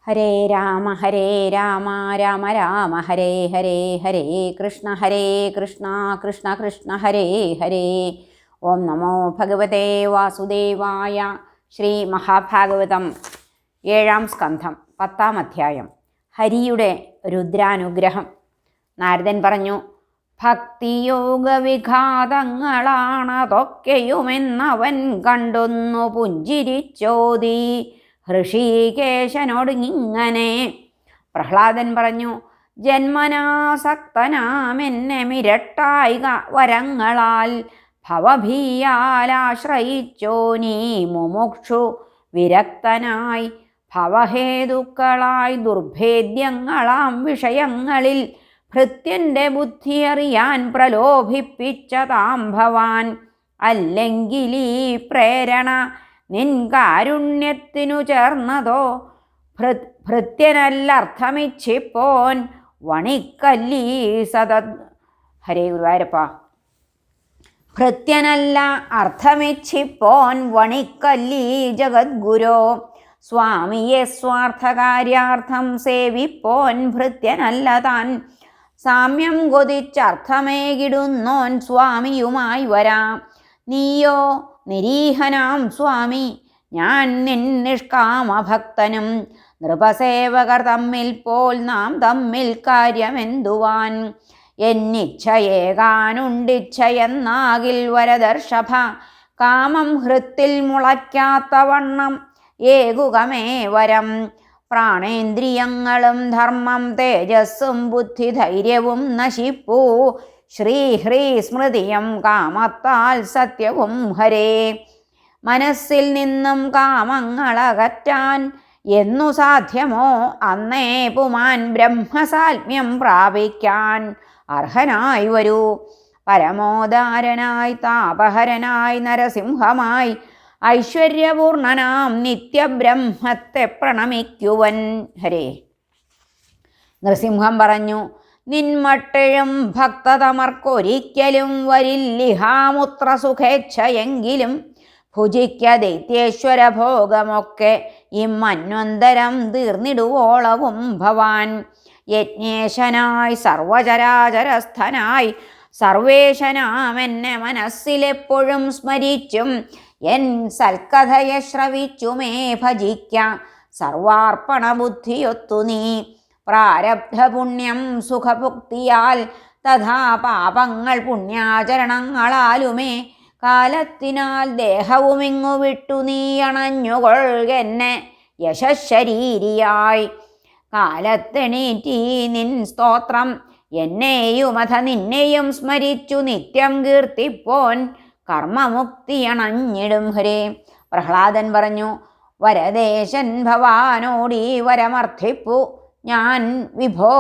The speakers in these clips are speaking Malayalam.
ഹരേ രാമ രാമ രാമ ഹരേ ഹരേ, ഹരേ കൃഷ്ണ കൃഷ്ണ കൃഷ്ണ ഹരേ ഹരേ. ഓം നമോ ഭഗവതേ വാസുദേവായ. ശ്രീ മഹാഭാഗവതം 7-ാം സ്കന്ധം 10-ാം അധ്യായം. ഹരിയുടെ രുദ്രാനുഗ്രഹം. നാരദൻ പറഞ്ഞു, ഭക്തിയോഗവിഘാതങ്ങളാണതൊക്കെയുമെന്നവൻ കണ്ടൊന്നു പുഞ്ചിരിച്ചോതി ഹൃഷീകേശനോടിങ്ങനെ. പ്രഹ്ലാദൻ പറഞ്ഞു, ജന്മനാസക്തനാമെന്നെ മിരട്ടായിക വരങ്ങളാൽ ഭവഭീയാലാശ്രയിച്ചോനീ മുമുക്ഷു വിരക്തനായി ഭവഹേതുക്കളായി ദുർഭേദ്യങ്ങളാം വിഷയങ്ങളിൽ ഭൃത്യൻ്റെ ബുദ്ധിയറിയാൻ പ്രലോഭിപ്പിച്ചതാം ഭവാൻ. അല്ലെങ്കിലീ പ്രേരണ നിൻ കാരുണ്യത്തിനു ചേർന്നതോ? ഭൃത്യനല്ലർത്ഥമിച്ചിപ്പോൻ വണിക്കല്ലീ സതത്. ഹരേ ഗുരുവായൂരപ്പ. ഭൃത്യനല്ല അർത്ഥമിച്ചിപ്പോൻ വണിക്കല്ലീ ജഗദ്ഗുരോ. സ്വാമിയെ സ്വാർത്ഥകാര്യാർത്ഥം സേവിപ്പോൻ ഭൃത്യനല്ല താൻ. സാമ്യം കൊതിച്ചർത്ഥമേകിടുന്നോൻ സ്വാമിയുമായി വരാം. നീയോ നിരീഹനാം സ്വാമി, ഞാൻ നിൻ നിഷ്കാമഭക്തനും. നൃപസേവകർ തമ്മിൽ പോൽ നാം തമ്മിൽ കാര്യമെന്തുവാൻ? എന്നിച്ഛയേകാനുണ്ടിച്ഛയെന്നാകിൽ വരദർഷഭ. കാമം ഹൃത്തിൽ മുളയ്ക്കാത്തവണ്ണം ഏകുകമേ വരം. പ്രാണേന്ദ്രിയങ്ങളും ധർമ്മം തേജസ്സും ബുദ്ധിധൈര്യവും നശിപ്പൂ. ശ്രീഹ്രീ സ്മൃതിയും കാമത്താൽ സത്യവും ഹരേ. മനസ്സിൽ നിന്നും കാമങ്ങളകറ്റാൻ എന്നു സാധ്യമോ അന്നേ പുമാൻ ബ്രഹ്മസാൽമ്യം പ്രാപിക്കാൻ അർഹനായി വരൂ. പരമോദാരനായി താപഹരനായി നരസിംഹമായി ഐശ്വര്യപൂർണനാം നിത്യബ്രഹ്മത്തെ പ്രണമിക്കുവൻ. ഹരേ. നൃസിംഹം പറഞ്ഞു, നിന്മട്ടഴും ഭക്തതമർക്കൊരിക്കലും വരില്ലിഹാമുത്ര സുഖേച്ഛയെങ്കിലും ഭുജിക്ക ദൈത്യേശ്വര ഭോഗമൊക്കെ ഇമ്മന്വന്തരം തീർന്നിടുവോളവും ഭവാൻ. യജ്ഞേശനായി സർവചരാചരസ്ഥനായി സർവേശനാമെന്നെ മനസ്സിലെപ്പോഴും സ്മരിച്ചും എൻ സൽക്കഥയെ ശ്രവിച്ചുമേ ഭജിക്ക സർവാർപ്പണ ബുദ്ധിയൊത്തു നീ. പ്രാരബ്ധപുണ്യം സുഖഭുക്തിയാൽ തഥാ പാപങ്ങൾ പുണ്യാചരണങ്ങളാലുമേ കാലത്തിനാൽ ദേഹവുമിങ്ങു വിട്ടു നീ അണഞ്ഞുകൊള്ളുകെന്നെ യശശരീരിയായി. കാലത്തെണീറ്റീ നിൻ സ്തോത്രം എന്നെയുമഥ നിന്നെയും സ്മരിച്ചു നിത്യം കീർത്തിപ്പോൻ കർമ്മമുക്തിയണഞ്ഞിടും. ഹരേ. പ്രഹ്ലാദൻ പറഞ്ഞു, വരദേശൻ ഭവാനോടീ വരമർത്ഥിപ്പു ഞാൻ വിഭോ.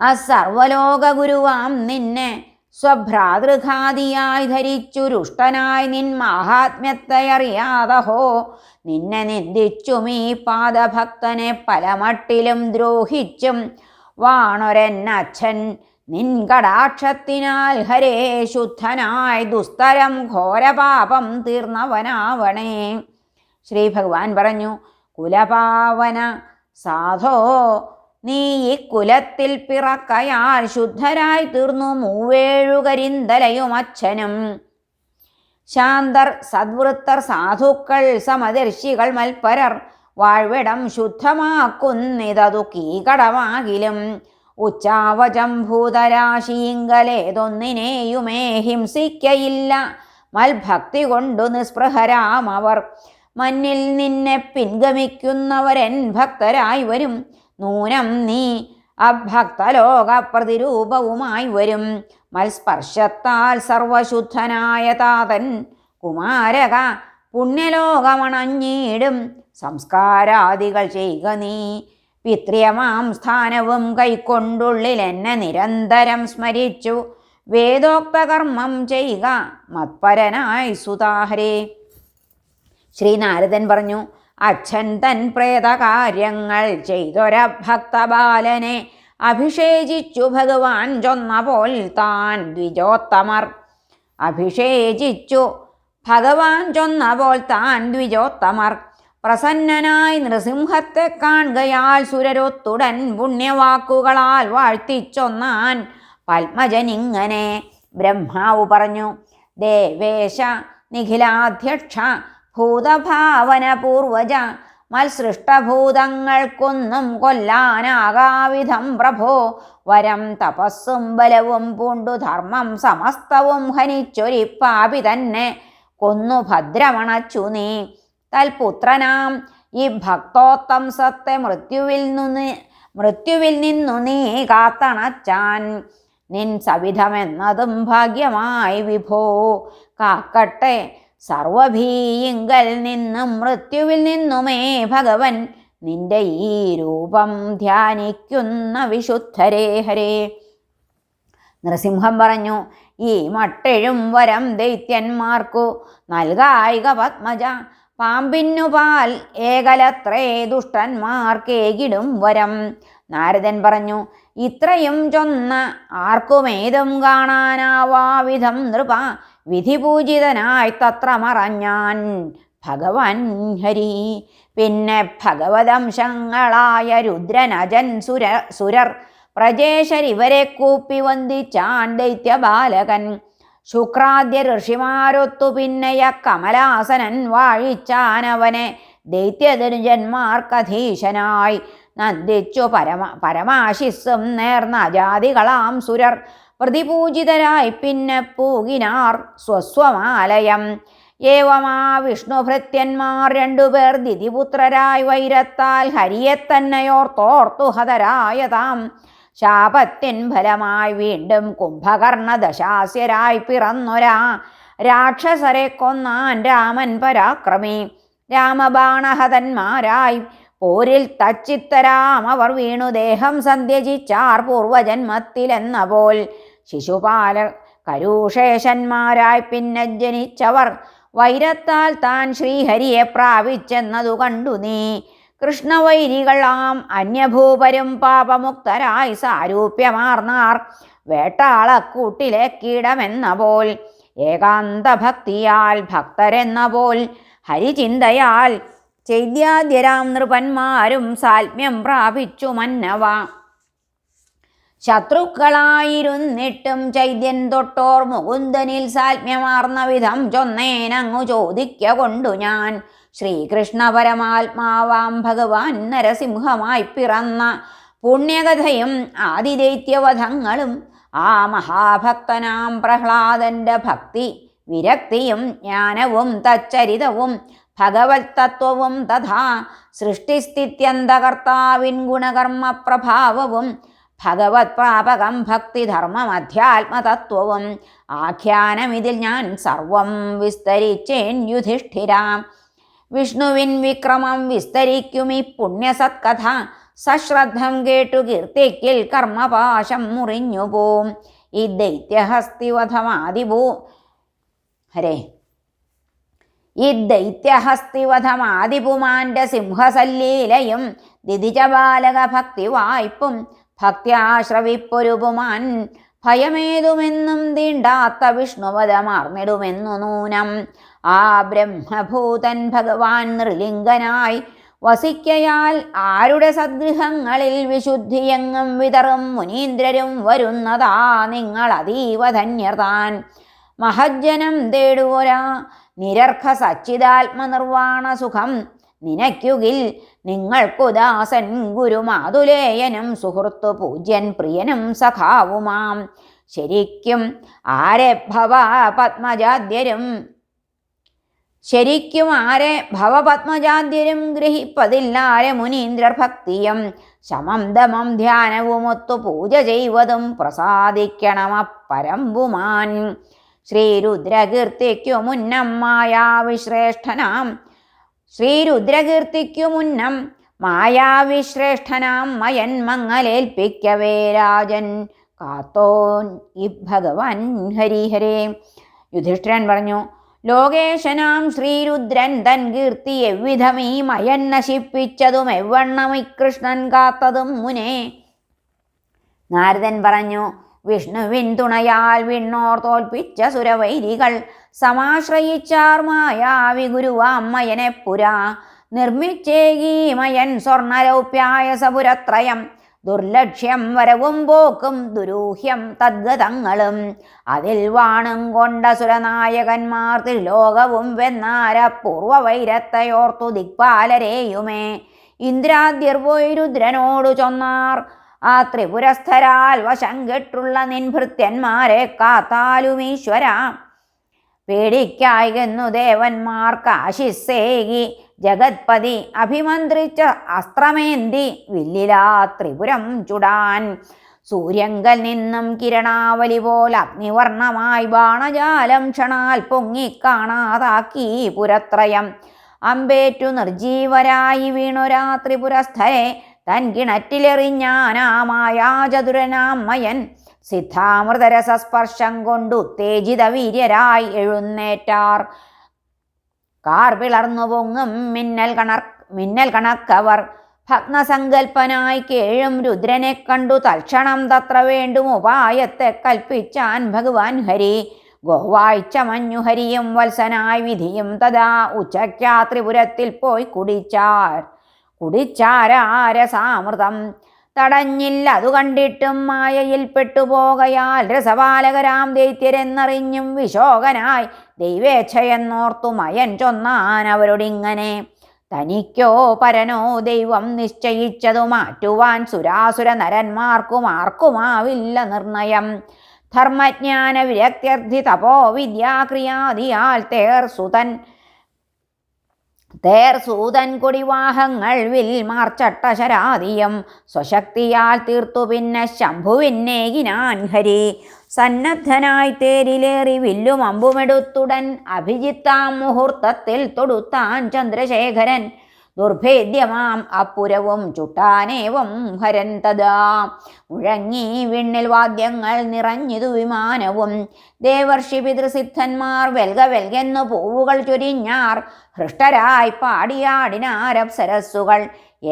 അസർവലോകഗുരുവാം നിന്നെ സ്വഭ്രാതൃഘാതിയായി ധരിച്ചു രുഷ്ടനായി നിൻ മാഹാത്മ്യത്തെ അറിയാതഹോ. നിന്നെ നിന്ദിച്ചും ഈ പാദഭക്തനെ പലമട്ടിലും ദ്രോഹിച്ചും വാണൊരെന്നച്ഛൻ നിൻ കടാക്ഷത്തിനാൽ ഹരേ ശുദ്ധനായി ദുസ്തരം ഘോരപാപം തീർന്നവനാവണേ. ശ്രീ ഭഗവാൻ പറഞ്ഞു, കുലപാവന സാധോ, നീ ഈ കുലത്തിൽ പിറക്കയാൽ ശുദ്ധരായി തീർന്നു മൂവേഴുകരിന്തലയും അച്ഛനും. ശാന്തർ സദ്വൃത്തർ സാധുക്കൾ സമദർശികൾ മൽപരർ വാഴ്വിടം ശുദ്ധമാക്കുന്നിതതു കീകടമാകിലും. ഉച്ചാവചം ഭൂതരാശീങ്കലേതൊന്നിനെയുമേ ഹിംസിക്കയില്ല മൽഭക്തി കൊണ്ടു നിസ്പൃഹരാമവർ. മന്നിൽ നിന്നെ പിൻഗമിക്കുന്നവരൻ ഭക്തരായി വരും. നൂനം നീ അഭക്തലോക പ്രതിരൂപവുമായി വരും. മൽസ്പർശത്താൽ സർവശുദ്ധനായ താതൻ കുമാരക പുണ്യലോകമണഞ്ഞിടും. സംസ്കാരാദികൾ ചെയ്യുക നീ. പിത്രിയമാം സ്ഥാനവും കൈക്കൊണ്ടുള്ളിൽ എന്നെ നിരന്തരം സ്മരിച്ചു വേദോക്തകർമ്മം ചെയ്യുക മത്പരനായി സുതാഹരേ. ശ്രീനാരദൻ പറഞ്ഞു, അച്ഛൻ തൻ പ്രേതകാര്യങ്ങൾ ചെയ്തൊര ഭക്തബാലനെ അഭിഷേചിച്ചു ഭഗവാൻ ചൊന്നപോൽ താൻ ദ്വിജോത്തമർ. അഭിഷേചിച്ചു ഭഗവാൻ ചൊന്നപോൽ താൻ ദ്വിജോത്തമർ പ്രസന്നനായി നൃസിംഹത്തെ കാണുകയാൽ സുരരൊത്തുടൻ പുണ്യവാക്കുകളാൽ വാഴ്ത്തിച്ചൊന്നാൻ പത്മജനിങ്ങനെ. ബ്രഹ്മാവ് പറഞ്ഞു, ദേവേശ നിഖിലാധ്യക്ഷ ഭൂതഭാവന പൂർവജ, മത്സൃഷ്ടഭൂതങ്ങൾക്കൊന്നും കൊല്ലാനാകാവിധം പ്രഭോ, വരം തപസ്സും ബലവും പൂണ്ടു ധർമ്മം സമസ്തവും ഹനിച്ചൊരി പാപി തന്നെ കൊന്നു ഭദ്രമണച്ചു നീ. തൽപുത്രനാം ഈ ഭക്തോത്തംസത്തെ മൃത്യുവിൽ നിന്നു നീ കാത്തണച്ചാൻ. നിൻ സവിധമെന്നതും ഭാഗ്യമായി വിഭോ. കാക്കട്ടെ സർവഭീയിങ്കൽ നിന്നും മൃത്യുവിൽ നിന്നുമേ ഭഗവൻ നിന്റെ ഈ രൂപം ധ്യാനിക്കുന്ന വിശുദ്ധരേ ഹരേ. നൃസിംഹം പറഞ്ഞു, ഈ മട്ടെഴും വരം ദൈത്യന്മാർക്കു നൽകായിക പത്മജ. പാമ്പിന്നു പാൽ ഏകലത്രേ ദുഷ്ടന്മാർക്കേകിടും വരം. നാരദൻ പറഞ്ഞു, ഇത്രയും ചൊന്ന ആർക്കുമേതും കാണാനാവാവിധം നൃപ, വിധിപൂജിതനായി തത്ര മറഞ്ഞാൻ ഭഗവാൻ ഹരി. പിന്നെ ഭഗവതംശങ്ങളായ രുദ്രനജൻ സുരർ പ്രജേശരിവരെ കൂപ്പി വന്ദിച്ചാൻ ദൈത്യബാലകൻ. ശുക്രാദ്യ ഋഷിമാരൊത്തു പിന്നെയ കമലാസനൻ വാഴിച്ചാനവനെ ദൈത്യധനുജന്മാർക്കധീശനായി നന്ദിച്ചു പരമാശിസ്സും നേർന്ന ജാതികളാം സുരർ പ്രതിപൂജിതരായി പിന്നെ പൂകിനാർ സ്വസ്വമാലയം. ഏവമാ വിഷ്ണുഭൃത്യന്മാർ രണ്ടുപേർ ദിതിപുത്രരായി വൈരത്താൽ ഹരിയെ തന്നെയോർത്തോർത്തു ഹതരായതാം. ശാപത്തിൻ ഫലമായി വീണ്ടും കുംഭകർണ ദശാസ്യരായി പിറന്നൊരാ രാക്ഷസരെ കൊന്നാൻ രാമൻ പരാക്രമി. രാമബാണഹതന്മാരായി പോരിൽ തച്ചിത്തരാം അവർ വീണു ദേഹം സന്ധ്യജിച്ചാർ പൂർവജന്മത്തിലെന്ന പോൽ. ശിശുപാല കരൂഷേശന്മാരായി പിന്നെ ജനിച്ചവർ വൈരത്താൽ താൻ ശ്രീഹരിയെ പ്രാപിച്ചെന്നതു കണ്ടു നീ. കൃഷ്ണവൈരികളാം അന്യഭൂപരും പാപമുക്തരായി സാരൂപ്യമാർന്നാർ വേട്ടാളക്കൂട്ടിലെ കീടമെന്ന പോൽ. ഏകാന്തഭക്തിയാൽ ഭക്തരെന്ന പോൽ ഹരിചിന്തയാൽ ചൈദ്യാദ്യരാം നൃപന്മാരും സാൽമ്യം പ്രാപിച്ചു മന്നവ. ശത്രുക്കളായിരുന്നിട്ടും ചൈദ്യൻ തൊട്ടോർ മുകുന്ദനിൽ സാൽമ്യമാർന്ന വിധം ചൊന്നേനങ്ങു ചോദിക്ക കൊണ്ടു ഞാൻ. ശ്രീകൃഷ്ണ പരമാത്മാവാം ഭഗവാൻ നരസിംഹമായി പിറന്ന പുണ്യകഥയും ആദിദൈത്യവധങ്ങളും ആ മഹാഭക്തനാം പ്രഹ്ലാദന്റെ ഭക്തി വിരക്തിയും ജ്ഞാനവും തച്ചരിതവും ഭഗവത് തത്വവും തഥാ സൃഷ്ടിസ്ഥിത്യന്തകർത്താവിൻ ഗുണകർമ്മ പ്രഭാവവും ഭഗവത് പ്രാപകം ഭക്തിധർമ്മം അധ്യാത്മതത്വവും ആഖ്യാനമിതിൽ ഞാൻ സർവം വിസ്തരിച്ചേൻ യുധിഷ്ഠിരാം. വിഷ്ണുവിൻ വിക്രമം വിസ്തരിക്കും ഈ പുണ്യസത്കഥ സശ്രദ്ധം കേട്ടു കീർത്തിക്കിൽ കർമ്മപാശം മുറിഞ്ഞുപോം. ഈ ദൈത്യഹസ്തിവധമാദിപുമാന്റെ സിംഹസല്ലീലയും ദിതിജബാലക ഭക്തി വായ്പും ഭക്ത്യാശ്രവിപ്പൊരു പുമാൻ ഭയമേതുമെന്നും തീണ്ടാത്ത വിഷ്ണുവധമാർന്നിടുമെന്നു നൂനം. ആ ബ്രഹ്മഭൂതൻ ഭഗവാൻ നൃലിംഗനായി വസിക്കയാൽ ആരുടെ സദ്ഗൃഹങ്ങളിൽ വിശുദ്ധിയെങ്ങും വിതറും മുനീന്ദ്രരും വരുന്നതാ നിങ്ങൾ അതീവ ധന്യതാൻ. മഹജ്ജനം തേടുവൊരാ നിരർഘ സച്ചിദാത്മനിർവാണ സുഖം നിനയ്ക്കുകിൽ നിങ്ങൾക്കുദാസൻ ഗുരുമാതുലേയനും സുഹൃത്തു പൂജ്യൻ പ്രിയനും സഖാവുമാം. ശരിക്കും ആരെ ഭവപത്മജാദ്യരും ഗ്രഹിപ്പതില്ലാരെ മുനീന്ദ്രർ ഭക്തിയും ശമം ദമം ധ്യാനവുമൊത്തു പൂജ ചെയ്വതും പ്രസാദിക്കണമപ്പരമ്പുമാൻ. ശ്രീരുദ്രകീർത്തിക്കു മുന്നം മായാവിശ്രേഷ്ഠനാം മയൻ മങ്ങലേൽപ്പിക്കവേ രാജൻ കാത്തോൻ ഈ ഭഗവാൻ ഹരിഹരേ. യുധിഷ്ഠിരൻ പറഞ്ഞു, ലോകേശനാം ശ്രീരുദ്രൻ തൻ കീർത്തി എவ்விധമീ മയൻ നശിപ്പിച്ചതും എവ്വണ്ണമി കൃഷ്ണൻ കാത്തതും മുനേ. നാരദൻ പറഞ്ഞു, വിഷ്ണുവിൻ തുണയാൽ വിണ്ണോർ തോൽപ്പിച്ച സുരവൈരികൾ സമാശ്രയിച്ചാർ മായാവി ഗുരുവാം മയനെ പുരാ. നിർമ്മിച്ചേകീമയൻ സ്വർണരൗപ്യായ സപുരത്രയം ദുർലക്ഷ്യം വരവും പോക്കും ദുരൂഹ്യം തദ്ഗതങ്ങളും അതിൽ വാണും കൊണ്ട സുരനായകന്മാർ ത്രിലോകവും വെന്നാര പൂർവവൈരത്തയോർത്തു ദിക്പാലരെയുമേ ഇന്ദ്രാദ്യർ പോയി രുദ്രനോടു ചൊന്നാർ ആ ത്രിപുരസ്ഥരാൽ വശം കെട്ടുള്ള നിൻഭൃത്യന്മാരെ കാത്താലുമീശ്വര പേടിക്കായെന്നു ദേവന്മാർക്ക് ആശിസ്സേകി ജഗത്പതി അഭിമന്ത്രിച്ച അസ്ത്രമേന്തി വില്ലിലാ ത്രിപുരം ചുടാൻ സൂര്യങ്കൽ നിന്നും കിരണാവലി പോലെ അഗ്നിവർണമായി ബാണജാലം ക്ഷണാൽ പൊങ്ങിക്കാണാതാക്കി പുരത്രയം അമ്പേറ്റു നിർജീവരായി വീണുരാ ത്രിപുരസ്ഥരെ തൻ കിണറ്റിലെറിഞ്ഞാനാമായാചതുരനാമയൻ സിദ്ധാമൃതരസസ്പർശം കൊണ്ട് ഉത്തേജിത വീര്യരായി എഴുന്നേറ്റാർ കാർ പിളർന്നു പൊങ്ങും മിന്നൽ കണക്കവർ ഭഗ്നസങ്കൽപ്പനായി കേഴും രുദ്രനെ കണ്ടു തൽക്ഷണം തത്ര വേണ്ടും ഉപായത്തെ കൽപ്പിച്ചാൻ ഭഗവാൻ ഹരി ഗോവാഴ്ച മഞ്ഞുഹരിയും വത്സനായി വിധിയും തഥാ ഉച്ചയ്ക്കാ ത്രിപുരത്തിൽ പോയി കുടിച്ചാരാരസാമൃതം തടഞ്ഞില്ല അതു കണ്ടിട്ടും മായയിൽ പെട്ടുപോകയാൽ രസപാലകരാം ദൈത്യരെന്നറിഞ്ഞും വിശോകനായി ദൈവേച്ഛയെന്നോർത്തു മയൻ ചൊന്നാൻ അവരോടിങ്ങനെ തനിക്കോ പരനോ ദൈവം നിശ്ചയിച്ചതു മാറ്റുവാൻ സുരാസുര നരന്മാർക്കുമാർക്കുമാവില്ല നിർണയം ധർമ്മജ്ഞാന വിരക്ത്യർത്ഥി തപോ വിദ്യാക്രിയാദിയാൽ തേർസൂതൻ കൊടിവാഹങ്ങൾ വിൽ മാർച്ചട്ടശരാദിയം സ്വശക്തിയാൽ തീർത്തു പിന്നെ ശംഭുവിന്നേകിനാൻ ഹരി സന്നദ്ധനായി തേരിലേറി വില്ലും അമ്പുമെടുത്തുടൻ അഭിജിത്താം മുഹൂർത്തത്തിൽ തൊടുത്താൻ ചന്ദ്രശേഖരൻ ദുർഭേദ്യമാം അപ്പുരവും ചുട്ടാനേവം ഹരൻ തഥാ മുഴങ്ങി വിണ്ണിൽ വാദ്യങ്ങൾ നിറഞ്ഞിതു വിമാനവും ദേവർഷി പിതൃസിദ്ധന്മാർ വെൽക വെൽകെന്നു പൂവുകൾ ചൊരിഞ്ഞാർ ഹൃഷ്ടരായി പാടിയാടിനാരപ്സരസ്സുകൾ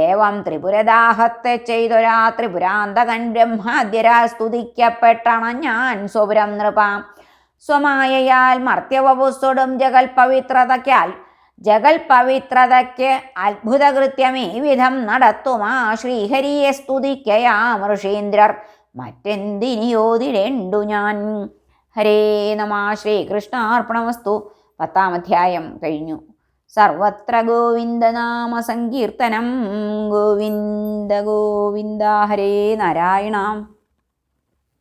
ഏവം ത്രിപുരദാഹത്തെ ചെയ്തൊരാ ത്രിപുരാന്തകൻ ബ്രഹ്മാദ്യരാൽ സ്തുതിക്കപ്പെട്ടണഞ്ഞാൻ സ്വപുരം നൃപാം സ്വമായയാൽ മർത്യവപുസ്തൊടും ജഗൽപവിത്രതയ്ക്ക് അത്ഭുതകൃത്യം ഈ വിധം നടത്തുമാ ശ്രീഹരിയെ സ്തുതിക്കയാം ഋഷീന്ദ്രർ മറ്റെന്തിനിയോതിരേണ്ടു ഞാൻ. ഹരേ നമഃ. ശ്രീകൃഷ്ണാർപ്പണമസ്തു. 10-ാം അധ്യായം കഴിഞ്ഞു. സർവത്ര ഗോവിന്ദനാമ സങ്കീർത്തനം. ഗോവിന്ദ ഗോവിന്ദ. ഹരേ നാരായണ.